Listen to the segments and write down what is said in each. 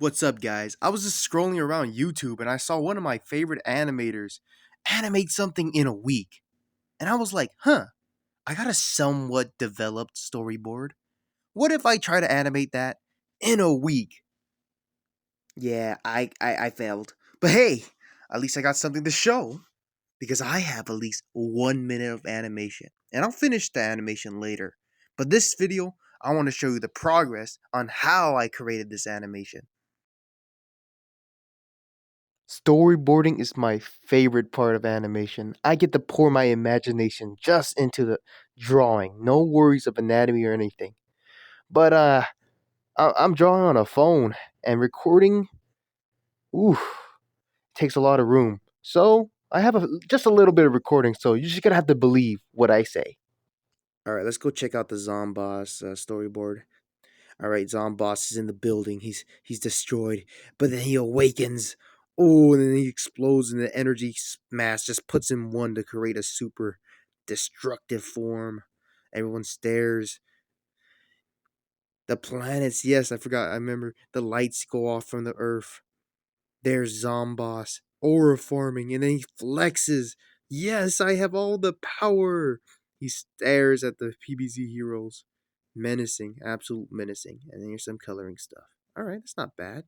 What's up, guys? I was just scrolling around YouTube and I saw one of my favorite animators animate something in a week. And I was like, I got a somewhat developed storyboard. What if I try to animate that in a week? Yeah, I failed. But hey, at least I got something to show because I have at least 1 minute of animation. And I'll finish the animation later. But this video, I want to show you the progress on how I created this animation. Storyboarding is my favorite part of animation. I get to pour my imagination just into the drawing. No worries of anatomy or anything. But I'm drawing on a phone and recording, ooh, takes a lot of room. So I have just a little bit of recording. So you just gotta have to believe what I say. All right, let's go check out the Zomboss storyboard. All right, Zomboss is in the building. He's destroyed, but then he awakens. Oh, and then he explodes, and the energy mass just puts him one to create a super destructive form. Everyone stares. The planets, yes, I forgot. I remember the lights go off from the Earth. There's Zomboss aura forming, and then he flexes. Yes, I have all the power. He stares at the PBZ heroes. Menacing, absolute menacing. And then here's some coloring stuff. All right, that's not bad.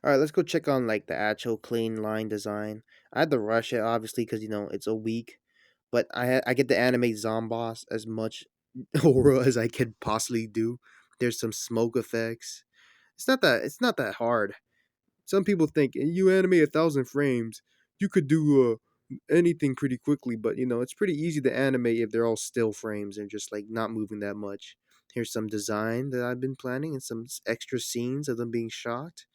All right, let's go check on like the actual clean line design. I had to rush it obviously because it's a week, but I get to animate Zomboss as much aura as I could possibly do. There's some smoke effects. It's not that hard. Some people think you animate 1,000 frames, you could do anything pretty quickly, but it's pretty easy to animate if they're all still frames and just like not moving that much. Here's some design that I've been planning and some extra scenes of them being shot.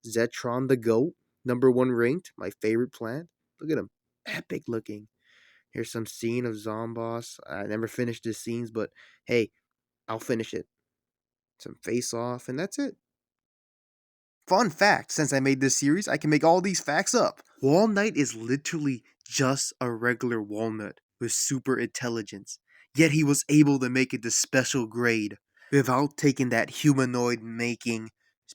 Zetron the goat, #1 ranked, my favorite plant. Look at him, epic looking. Here's some scene of Zomboss. I never finished the scenes, but hey, I'll finish it. Some face off, and that's it. Fun fact, since I made this series, I can make all these facts up. Walnut is literally just a regular walnut with super intelligence. Yet he was able to make it the special grade without taking that humanoid making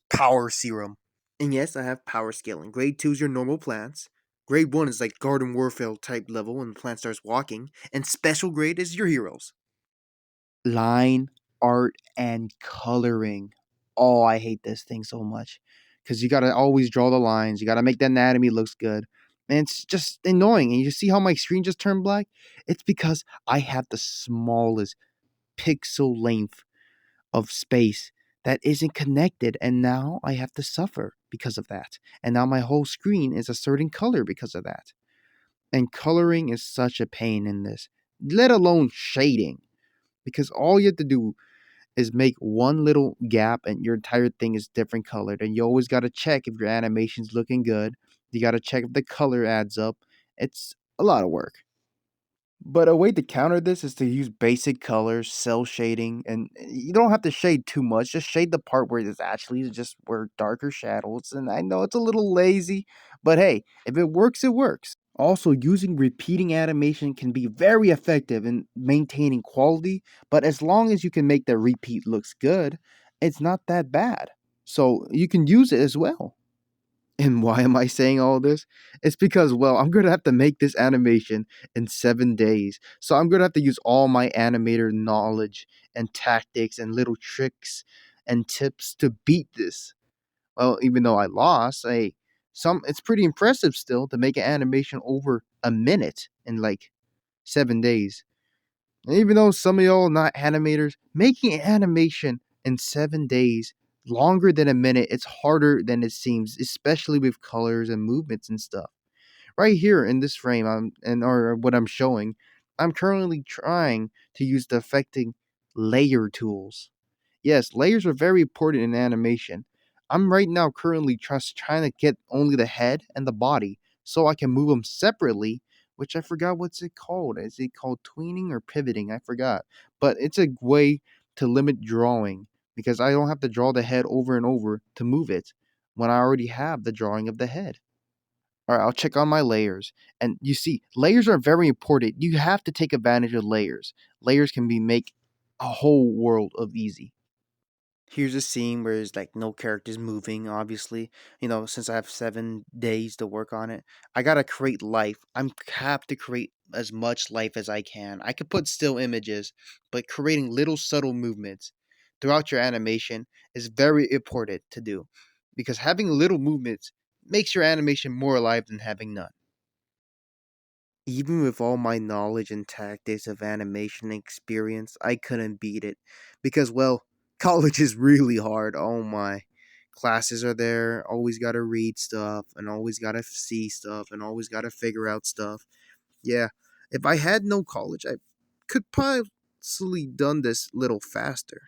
power serum. And yes, I have power scaling. Grade 2 is your normal plants. Grade 1 is like Garden Warfare type level when the plant starts walking. And special grade is your heroes. Line art and coloring. Oh, I hate this thing so much because you got to always draw the lines. You got to make the anatomy looks good. And it's just annoying. And you see how my screen just turned black? It's because I have the smallest pixel length of space that isn't connected. And now I have to suffer because of that. And now my whole screen is a certain color because of that. And coloring is such a pain in this, let alone shading. Because all you have to do is make one little gap and your entire thing is different colored. And you always got to check if your animation's looking good. You got to check if the color adds up. It's a lot of work. But a way to counter this is to use basic colors, cell shading, and you don't have to shade too much. Just shade the part where it's actually just where darker shadows. And I know it's a little lazy, but hey, if it works, it works. Also, using repeating animation can be very effective in maintaining quality, but as long as you can make the repeat looks good, it's not that bad. So you can use it as well. And why am I saying all this? It's because, well, I'm going to have to make this animation in 7 days. So I'm going to have to use all my animator knowledge and tactics and little tricks and tips to beat this. Well, even though I lost, it's pretty impressive still to make an animation over a minute in like 7 days. And even though some of y'all are not animators, making an animation in 7 days, longer than a minute, it's harder than it seems, especially with colors and movements and stuff. Right here in this frame, or what I'm showing, I'm currently trying to use the affecting layer tools. Yes, layers are very important in animation. I'm right now currently just trying to get only the head and the body so I can move them separately, which I forgot what's it called. Is it called tweening or pivoting? I forgot. But it's a way to limit drawing because I don't have to draw the head over and over to move it when I already have the drawing of the head. All right, I'll check on my layers. And you see, layers are very important. You have to take advantage of layers. Layers can make a whole world of easy. Here's a scene where there's like no characters moving, obviously. Since I have 7 days to work on it, I gotta create life. I'm have to create as much life as I can. I could put still images, but creating little subtle movements throughout your animation is very important to do because having little movements makes your animation more alive than having none. Even with all my knowledge and tactics of animation experience, I couldn't beat it. Because, well, college is really hard. Oh my. Classes are there, always gotta read stuff, and always gotta see stuff, and always gotta figure out stuff. Yeah, if I had no college, I could possibly done this little faster.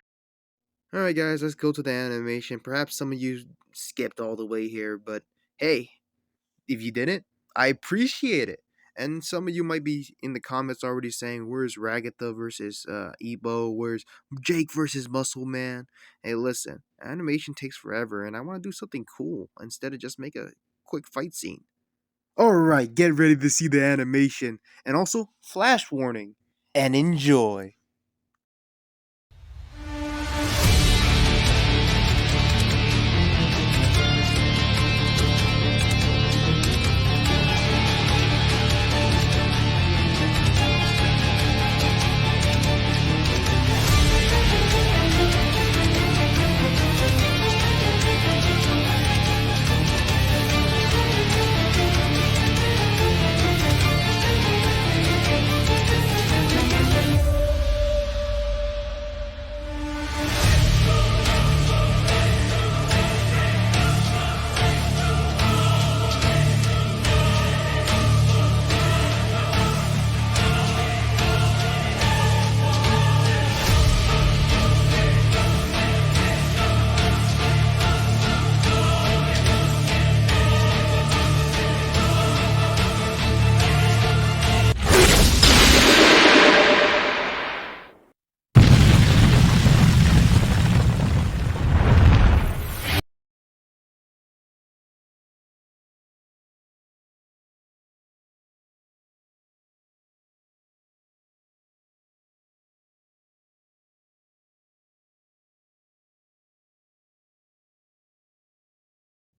Alright, guys, let's go to the animation. Perhaps some of you skipped all the way here, but hey, if you didn't, I appreciate it. And some of you might be in the comments already saying, "Where's Ragatha versus Ebo? Where's Jake versus Muscle Man?" Hey, listen, animation takes forever, and I want to do something cool instead of just make a quick fight scene. All right, get ready to see the animation, and also flash warning, and enjoy.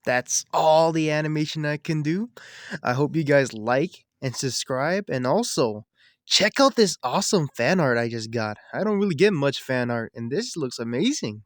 That's all the animation I can do. I hope you guys like and subscribe, and also check out this awesome fan art I just got. I don't really get much fan art, and this looks amazing.